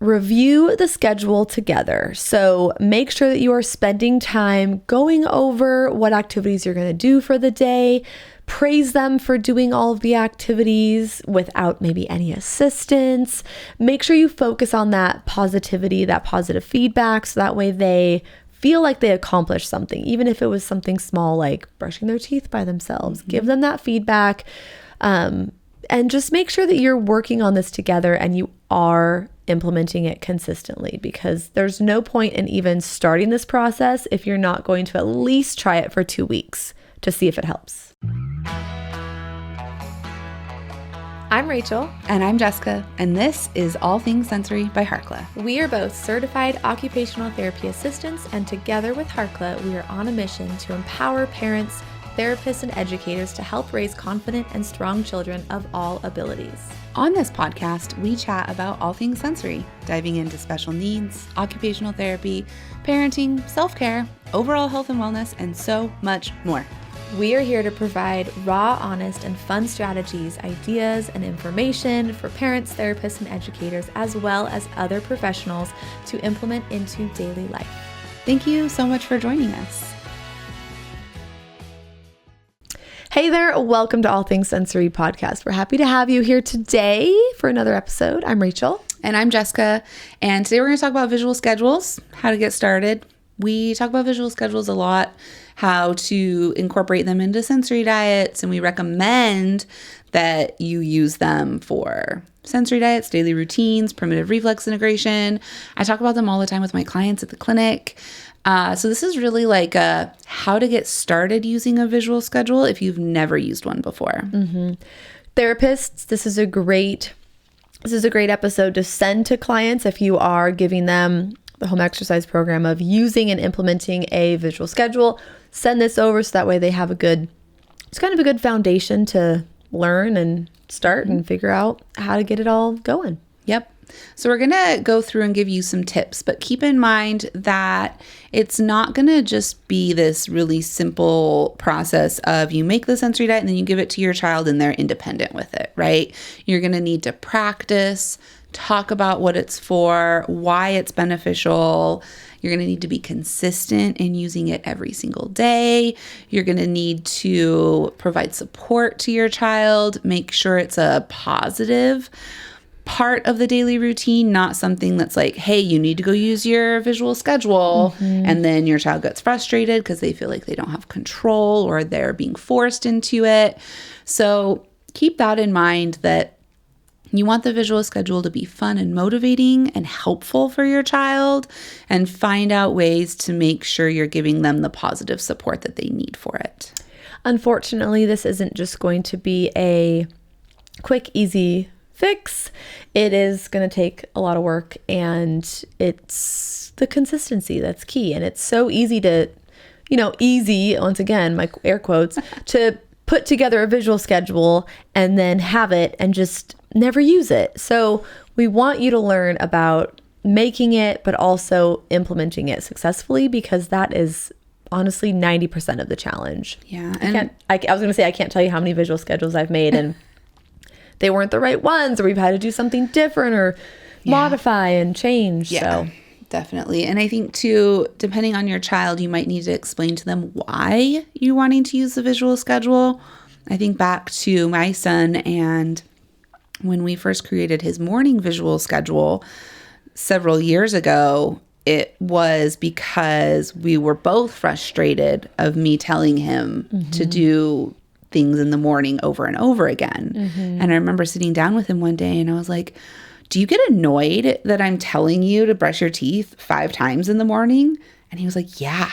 review the schedule together. So make sure that you are spending time going over what activities you're going to do for the day. Praise them for doing all of the activities without maybe any assistance. Make sure you focus on that positivity, that positive feedback, so that way they feel like they accomplished something, even if it was something small like brushing their teeth by themselves. Give them that feedback, and just make sure that you're working on this together and you are implementing it consistently, because there's no point in even starting this process if you're not going to at least try it for 2 weeks to see if it helps. I'm Rachel. And I'm Jessica, and this is All Things Sensory by Harkla. We are both certified occupational therapy assistants, and together with Harkla, we are on a mission to empower parents, therapists, and educators to help raise confident and strong children of all abilities. On this podcast, we chat about all things sensory, diving into special needs, occupational therapy, parenting, self-care, overall health and wellness, and so much more. We are here to provide raw, honest, and fun strategies, ideas, and information for parents, therapists, and educators, as well as other professionals to implement into daily life. Thank you so much for joining us. Hey there, welcome to All Things Sensory Podcast. We're happy to have you here today for another episode. I'm Rachel. And I'm Jessica. And today we're going to talk about visual schedules, how to get started. We talk about visual schedules a lot, how to incorporate them into sensory diets, and we recommend that you use them for sensory diets, daily routines, primitive reflex integration. I talk about them all the time with my clients at the clinic. So this is really like how to get started using a visual schedule if you've never used one before. Mm-hmm. Therapists, this is a great episode to send to clients if you are giving them the home exercise program of using and implementing a visual schedule. Send this over so that way they have it's kind of a good foundation to learn and start and figure out how to get it all going. Yep. So we're going to go through and give you some tips, but keep in mind that it's not going to just be this really simple process of you make the sensory diet and then you give it to your child and they're independent with it, right? You're going to need to practice, talk about what it's for, why it's beneficial. You're going to need to be consistent in using it every single day. You're going to need to provide support to your child, make sure it's a positive part of the daily routine, not something that's like, hey, you need to go use your visual schedule. And then your child gets frustrated because they feel like they don't have control or they're being forced into it. So keep that in mind, that you want the visual schedule to be fun and motivating and helpful for your child, and find out ways to make sure you're giving them the positive support that they need for it. Unfortunately, this isn't just going to be a quick, easy fix. It is going to take a lot of work, and it's the consistency that's key. And it's so easy to, easy, once again, my air quotes, to put together a visual schedule and then have it and just never use it. So we want you to learn about making it, but also implementing it successfully, because that is honestly 90% of the challenge. Yeah. I was going to say, I can't tell you how many visual schedules I've made and they weren't the right ones, or we've had to do something different or modify and change. Yeah, so definitely. And I think too, depending on your child, you might need to explain to them why you're wanting to use the visual schedule. I think back to my son, and when we first created his morning visual schedule several years ago, it was because we were both frustrated of me telling him to do things in the morning over and over again. And I remember sitting down with him one day and I was like, do you get annoyed that I'm telling you to brush your teeth 5 times in the morning? And he was like, yeah.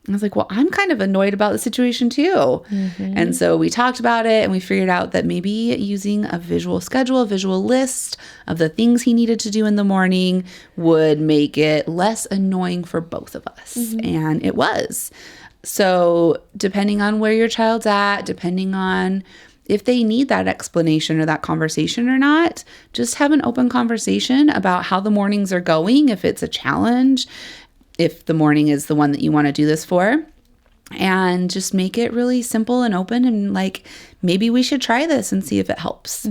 I was like, well, I'm kind of annoyed about the situation too. And so we talked about it and we figured out that maybe using a visual schedule, a visual list of the things he needed to do in the morning would make it less annoying for both of us. And it was. So depending on where your child's at, depending on if they need that explanation or that conversation or not, just have an open conversation about how the mornings are going, if it's a challenge, if the morning is the one that you want to do this for, and just make it really simple and open, and like, maybe we should try this and see if it helps.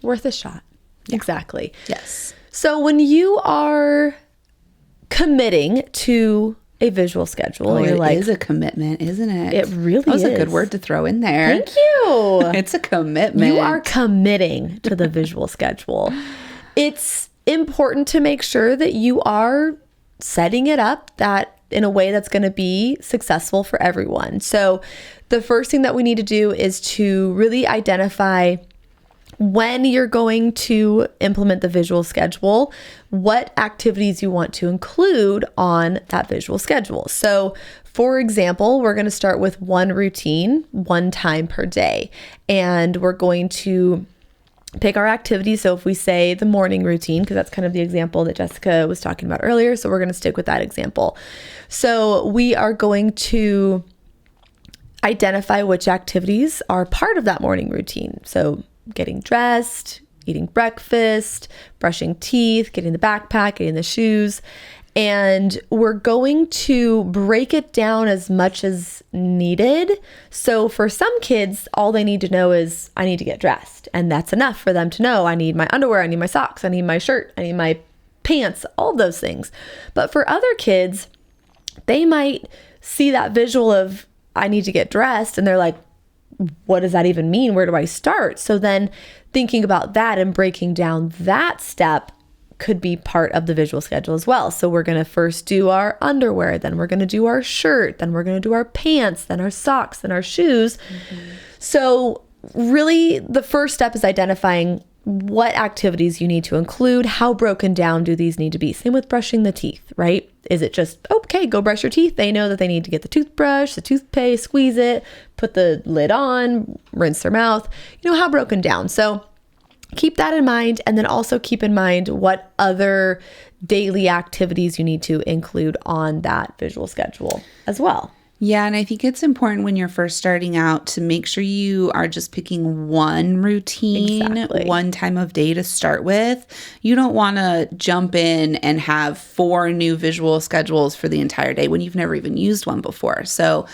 Worth a shot. Yeah. Exactly. Yes. So when you are committing to a visual schedule, you're it is a commitment, isn't it? It really That was is. a good word to throw in there. Thank you. It's a commitment. You are committing to the visual schedule. It's important to make sure that you are setting it up that in a way that's going to be successful for everyone. So the first thing that we need to do is to really identify when you're going to implement the visual schedule, what activities you want to include on that visual schedule. So, for example, we're going to start with one routine, one time per day, and we're going to pick our activities. So if we say the morning routine, because that's kind of the example that Jessica was talking about earlier, so we're going to stick with that example. So we are going to identify which activities are part of that morning routine. So getting dressed, eating breakfast, brushing teeth, getting the backpack, getting the shoes. And we're going to break it down as much as needed. So for some kids, all they need to know is, I need to get dressed. And that's enough for them to know, I need my underwear, I need my socks, I need my shirt, I need my pants, all those things. But for other kids, they might see that visual of, I need to get dressed, and they're like, what does that even mean? Where do I start? So then thinking about that and breaking down that step could be part of the visual schedule as well. So we're going to first do our underwear, then we're going to do our shirt, then we're going to do our pants, then our socks, then our shoes. So really the first step is identifying what activities you need to include. How broken down do these need to be? Same with brushing the teeth, right? Is it just, okay, go brush your teeth? They know that they need to get the toothbrush, the toothpaste, squeeze it, put the lid on, rinse their mouth. You know, how broken down. So keep that in mind, and then also keep in mind what other daily activities you need to include on that visual schedule as well. Yeah, and I think it's important when you're first starting out to make sure you are just picking one routine, one time of day to start with. You don't want to jump in and have 4 new visual schedules for the entire day when you've never even used one before. So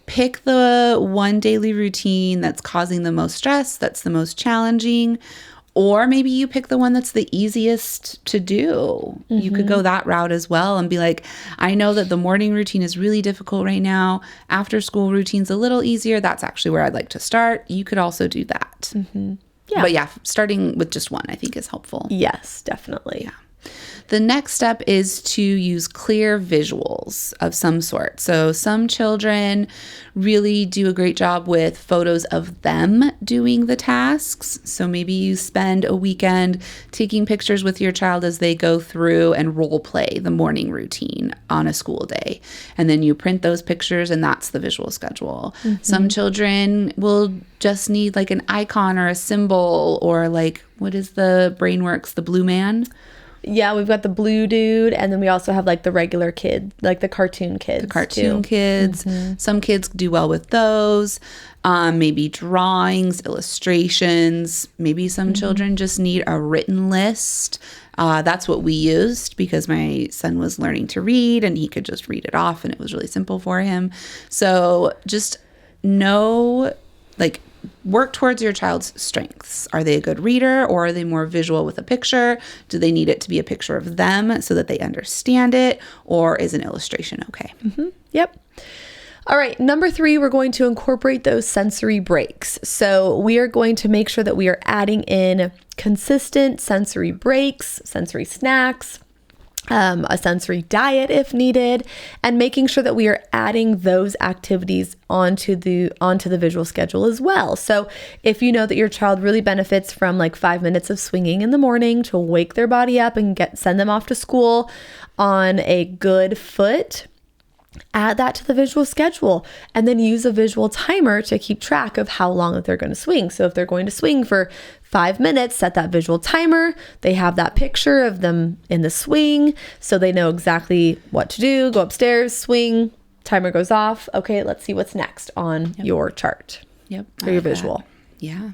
pick the one daily routine that's causing the most stress, that's the most challenging. Or maybe you pick the one that's the easiest to do. You could go that route as well and be like, I know that the morning routine is really difficult right now. After school routine's a little easier. That's actually where I'd like to start. You could also do that. Yeah. But yeah, starting with just one, I think, is helpful. Yes, definitely. Yeah. The next step is to use clear visuals of some sort. So some children really do a great job with photos of them doing the tasks. So maybe you spend a weekend taking pictures with your child as they go through and role play the morning routine on a school day. And then you print those pictures, and that's the visual schedule. Some children will just need like an icon or a symbol, or like, what is the BrainWorks, the blue man? Yeah, we've got the blue dude, and then we also have like the regular kid, like the cartoon kids. The cartoon kids. Some kids do well with those. Maybe drawings, illustrations. Maybe some children just need a written list. That's what we used because my son was learning to read, and he could just read it off, and it was really simple for him. So just know, like, work towards your child's strengths. Are they a good reader, or are they more visual with a picture? Do they need it to be a picture of them so that they understand it, or is an illustration okay? Yep. All right, number 3, we're going to incorporate those sensory breaks. So we are going to make sure that we are adding in consistent sensory breaks, sensory snacks, a sensory diet if needed, and making sure that we are adding those activities onto the visual schedule as well. So if you know that your child really benefits from like 5 minutes of swinging in the morning to wake their body up and send them off to school on a good foot, add that to the visual schedule, and then use a visual timer to keep track of how long that they're going to swing. So if they're going to swing for 5 minutes, set that visual timer. They have that picture of them in the swing, so they know exactly what to do. Go upstairs, swing, timer goes off. Okay, let's see what's next on your chart. Or your visual. Yeah.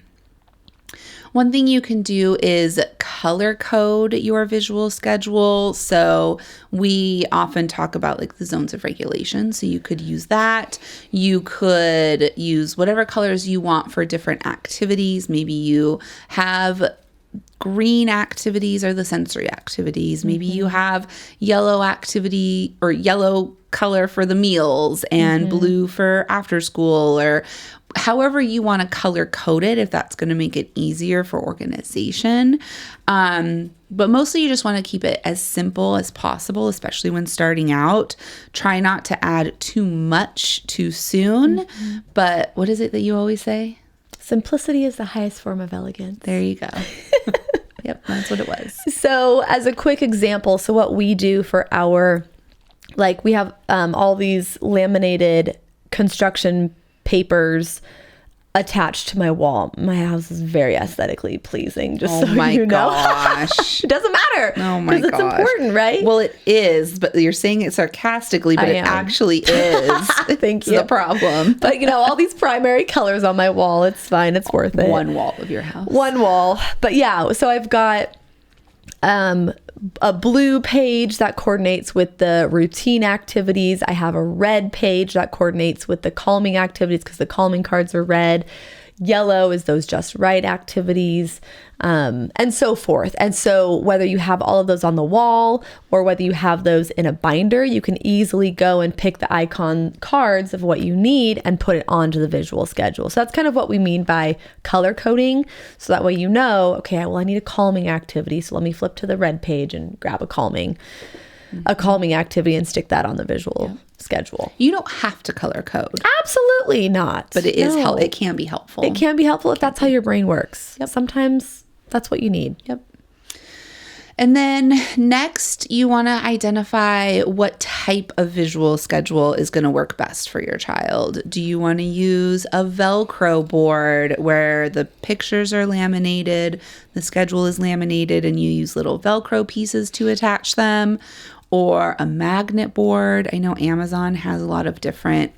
One thing you can do is color code your visual schedule. So we often talk about like the zones of regulation. So you could use that. You could use whatever colors you want for different activities. Maybe you have green activities are the sensory activities. Maybe you have yellow activity or yellow color for the meals and blue for after school, or however you want to color code it, if that's going to make it easier for organization. But mostly you just want to keep it as simple as possible, especially when starting out. Try not to add too much too soon. But what is it that you always say? Simplicity is the highest form of elegance. There you go. Yep, that's what it was. So as a quick example, so what we do for our, like we have all these laminated construction papers attached to my wall. My house is very aesthetically pleasing, just so you know. Gosh. It doesn't matter. Oh my gosh. Because it's important, right? Well, it is, but you're saying it sarcastically, but it actually is. Thank you. It's the problem. But all these primary colors on my wall, it's fine. It's worth it. One wall of your house. One wall. But yeah, so I've got a blue page that coordinates with the routine activities. I have a red page that coordinates with the calming activities because the calming cards are red. Yellow is those just right activities, and so forth. And so whether you have all of those on the wall or whether you have those in a binder, you can easily go and pick the icon cards of what you need and put it onto the visual schedule. So that's kind of what we mean by color coding. So that way you know, okay, well, I need a calming activity. So let me flip to the red page and grab a calming activity and stick that on the visual schedule. You don't have to color code. Absolutely not. But it is it can be helpful. It can be helpful if that's how your brain works. Yep. Sometimes that's what you need. Yep. And then next, you want to identify what type of visual schedule is going to work best for your child. Do you want to use a Velcro board where the pictures are laminated, the schedule is laminated, and you use little Velcro pieces to attach them? Or a magnet board? I know Amazon has a lot of different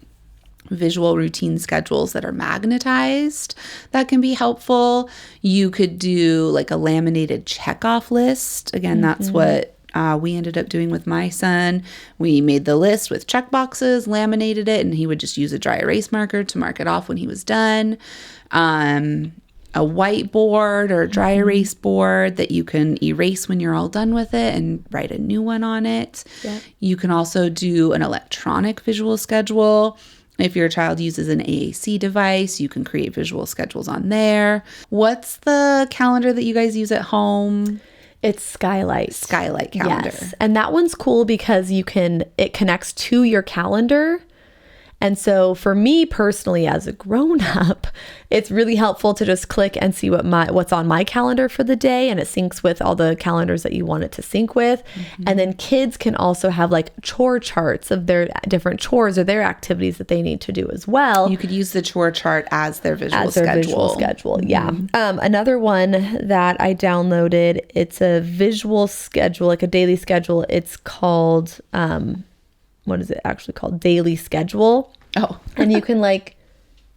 visual routine schedules that are magnetized that can be helpful. You could do like a laminated checkoff list. Again, that's what we ended up doing with my son. We made the list with check boxes, laminated it, and he would just use a dry erase marker to mark it off when he was done. A whiteboard or a dry erase board that you can erase when you're all done with it and write a new one on it. Yep. You can also do an electronic visual schedule. If your child uses an AAC device, you can create visual schedules on there. What's the calendar that you guys use at home? It's Skylight. Skylight calendar. Yes. And that one's cool because it connects to your calendar. And so for me personally, as a grown-up, it's really helpful to just click and see what's on my calendar for the day, and it syncs with all the calendars that you want it to sync with. And then kids can also have like chore charts of their different chores or their activities that they need to do as well. You could use the chore chart as their visual schedule. Yeah. Another one that I downloaded, it's a visual schedule, like a daily schedule. It's called what is it actually called? Daily Schedule. Oh. And you can like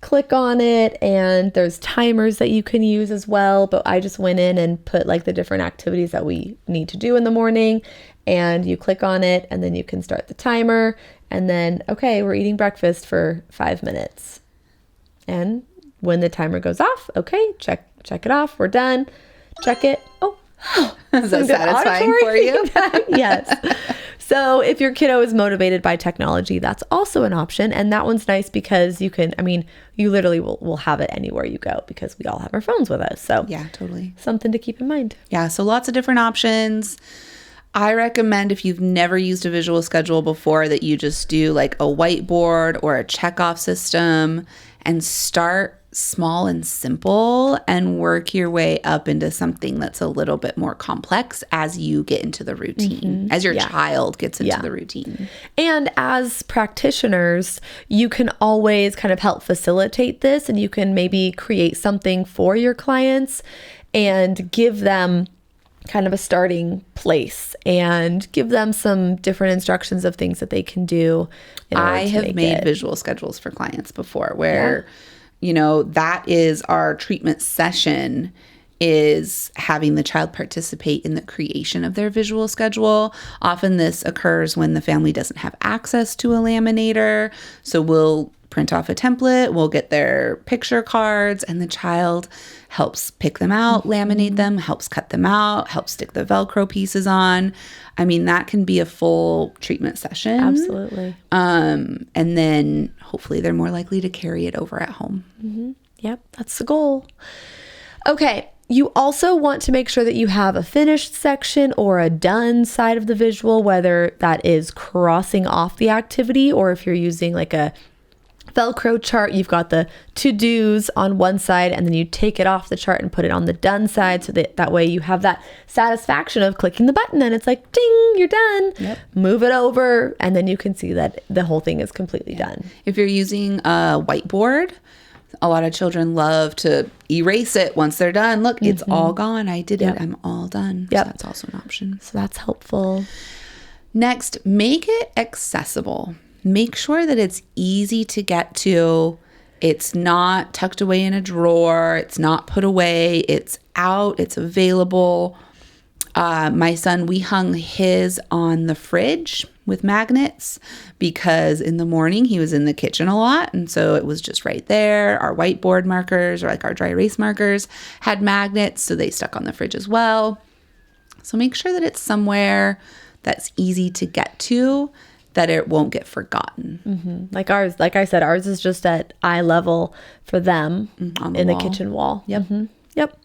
click on it, and there's timers that you can use as well. But I just went in and put like the different activities that we need to do in the morning, and you click on it, and then you can start the timer, and then, okay, we're eating breakfast for 5 minutes. And when the timer goes off, okay, check it off. We're done. Check it. Oh, is that satisfying for you? Yes. So if your kiddo is motivated by technology, that's also an option. And that one's nice because you literally will have it anywhere you go because we all have our phones with us. So yeah, totally. Something to keep in mind. Yeah. So lots of different options. I recommend if you've never used a visual schedule before that you just do like a whiteboard or a checkoff system and start small and simple and work your way up into something that's a little bit more complex as you get into the routine, as your child gets into the routine. And as practitioners, you can always kind of help facilitate this, and you can maybe create something for your clients and give them kind of a starting place and give them some different instructions of things that they can do. I have made visual schedules for clients before where that is our treatment session, is having the child participate in the creation of their visual schedule. Often this occurs when the family doesn't have access to a laminator. So we'll print off a template, we'll get their picture cards, and the child helps pick them out, laminate them, helps cut them out, helps stick the Velcro pieces on. I mean, that can be a full treatment session. Absolutely. And then hopefully they're more likely to carry it over at home. Mm-hmm. Yep, that's the goal. Okay. You also want to make sure that you have a finished section or a done side of the visual, whether that is crossing off the activity or if you're using like a Velcro chart, you've got the to-dos on one side and then you take it off the chart and put it on the done side so that way you have that satisfaction of clicking the button and it's like, ding, you're done. Yep. Move it over and then you can see that the whole thing is completely done. If you're using a whiteboard, a lot of children love to erase it once they're done. Look, it's all gone. I did it. I'm all done. Yep. So that's also an option. So that's helpful. Next, make it accessible. Make sure that it's easy to get to. It's not tucked away in a drawer. It's not put away. It's out. It's available. My son, we hung his on the fridge with magnets because in the morning he was in the kitchen a lot. And so it was just right there. Our whiteboard markers or like our dry erase markers had magnets. So they stuck on the fridge as well. So make sure that it's somewhere that's easy to get to, that it won't get forgotten. Mm-hmm. Like ours, like I said, ours is just at eye level for them in the kitchen wall. Yep. Mm-hmm. Yep.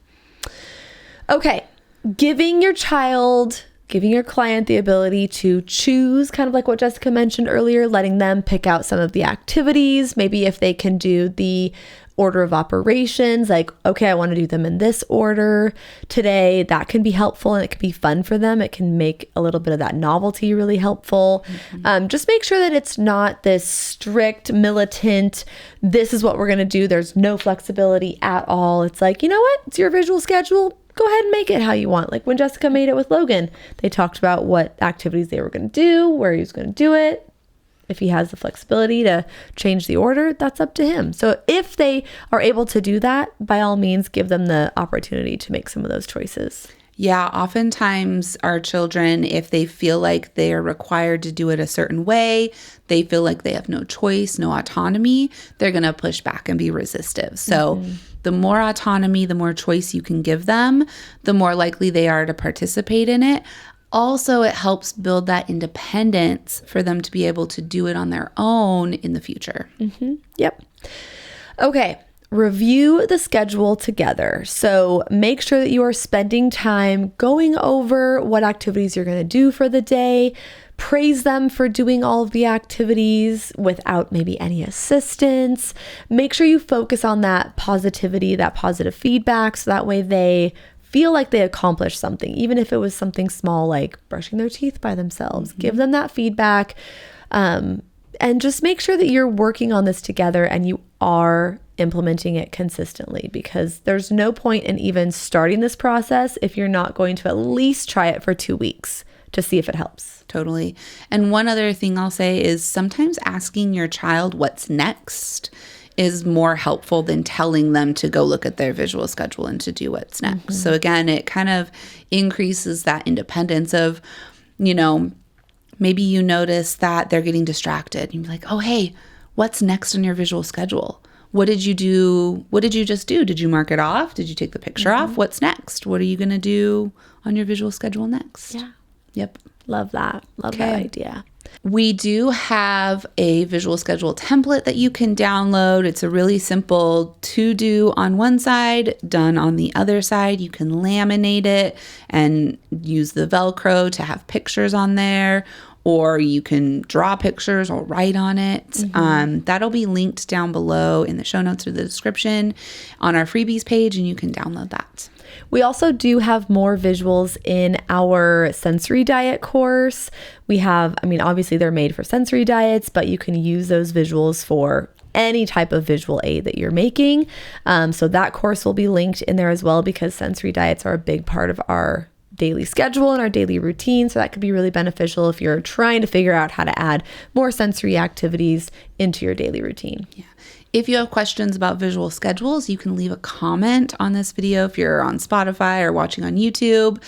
Okay. Giving your client the ability to choose, kind of like what Jessica mentioned earlier, letting them pick out some of the activities. Maybe if they can do the order of operations, like, okay, I want to do them in this order today, that can be helpful and it can be fun for them. It can make a little bit of that novelty really helpful. Just make sure that it's not this strict, militant, this is what we're going to do. There's no flexibility at all. It's like, you know what? It's your visual schedule. Go ahead and make it how you want. Like when Jessica made it with Logan, they talked about what activities they were going to do, where he was going to do it. If he has the flexibility to change the order, that's up to him. So if they are able to do that, by all means, give them the opportunity to make some of those choices. Yeah, oftentimes our children, if they feel like they are required to do it a certain way, they feel like they have no choice, no autonomy, they're going to push back and be resistive. So the more autonomy, the more choice you can give them, the more likely they are to participate in it. Also, it helps build that independence for them to be able to do it on their own in the future. Yep. Okay. Review the schedule together. So make sure that you are spending time going over what activities you're going to do for the day. Praise them for doing all of the activities without maybe any assistance. Make sure you focus on that positivity, that positive feedback, so that way they feel like they accomplished something, even if it was something small like brushing their teeth by themselves. Give them that feedback, and just make sure that you're working on this together and you are implementing it consistently, because there's no point in even starting this process if you're not going to at least try it for 2 weeks to see if it helps. Totally. And one other thing I'll say is sometimes asking your child what's next is more helpful than telling them to go look at their visual schedule and to do what's next. So again, it kind of increases that independence of, you know, maybe you notice that they're getting distracted. You'd be like, oh, hey, what's next on your visual schedule? What did you do? What did you just do? Did you mark it off? Did you take the picture off? What's next? What are you going to do on your visual schedule next? Yeah. Yep. Love that. Love that idea. We do have a visual schedule template that you can download. It's a really simple to-do on one side, done on the other side. You can laminate it and use the Velcro to have pictures on there, or you can draw pictures or write on it. That'll be linked down below in the show notes or the description on our freebies page, and you can download that. We also do have more visuals in our sensory diet course. We have, obviously they're made for sensory diets, but you can use those visuals for any type of visual aid that you're making. So that course will be linked in there as well, because sensory diets are a big part of our daily schedule and our daily routine. So that could be really beneficial if you're trying to figure out how to add more sensory activities into your daily routine. Yeah. If you have questions about visual schedules, you can leave a comment on this video if you're on Spotify or watching on YouTube.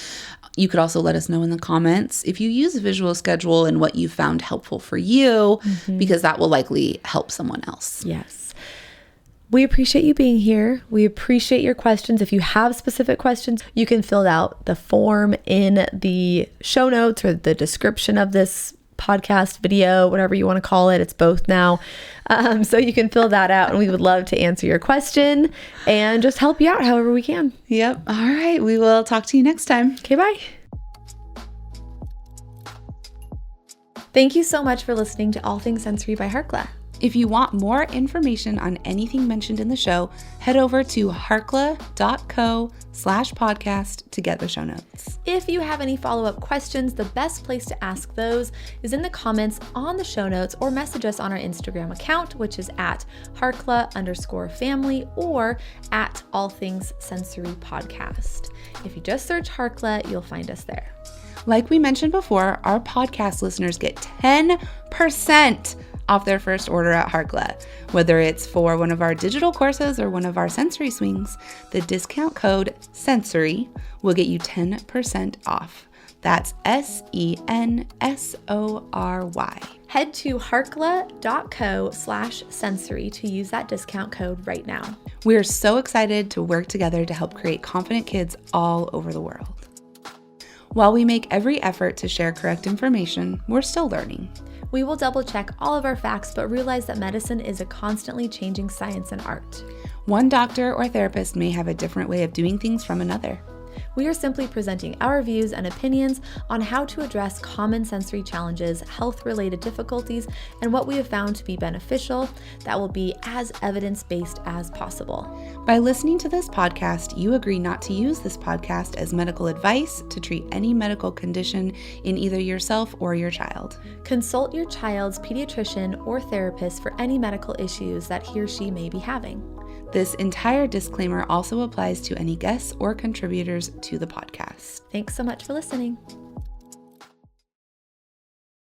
You could also let us know in the comments if you use a visual schedule and what you found helpful for you, because that will likely help someone else. Yes. We appreciate you being here. We appreciate your questions. If you have specific questions, you can fill out the form in the show notes or the description of this podcast, video, whatever you want to call it. It's both now. So you can fill that out and we would love to answer your question and just help you out however we can. Yep. All right. We will talk to you next time. Okay, bye. Thank you so much for listening to All Things Sensory by Harkla. If you want more information on anything mentioned in the show, head over to harkla.co/podcast to get the show notes. If you have any follow-up questions, the best place to ask those is in the comments on the show notes or message us on our Instagram account, which is at Harkla_family or at All Things Sensory Podcast. If you just search Harkla, you'll find us there. Like we mentioned before, our podcast listeners get 10% off their first order at Harkla. Whether it's for one of our digital courses or one of our sensory swings, the discount code SENSORY will get you 10% off. That's SENSORY. Head to harkla.co/sensory to use that discount code right now. We are so excited to work together to help create confident kids all over the world. While we make every effort to share correct information, we're still learning. We will double check all of our facts, but realize that medicine is a constantly changing science and art. One doctor or therapist may have a different way of doing things from another. We are simply presenting our views and opinions on how to address common sensory challenges, health-related difficulties, and what we have found to be beneficial that will be as evidence-based as possible. By listening to this podcast, you agree not to use this podcast as medical advice to treat any medical condition in either yourself or your child. Consult your child's pediatrician or therapist for any medical issues that he or she may be having. This entire disclaimer also applies to any guests or contributors to the podcast. Thanks so much for listening.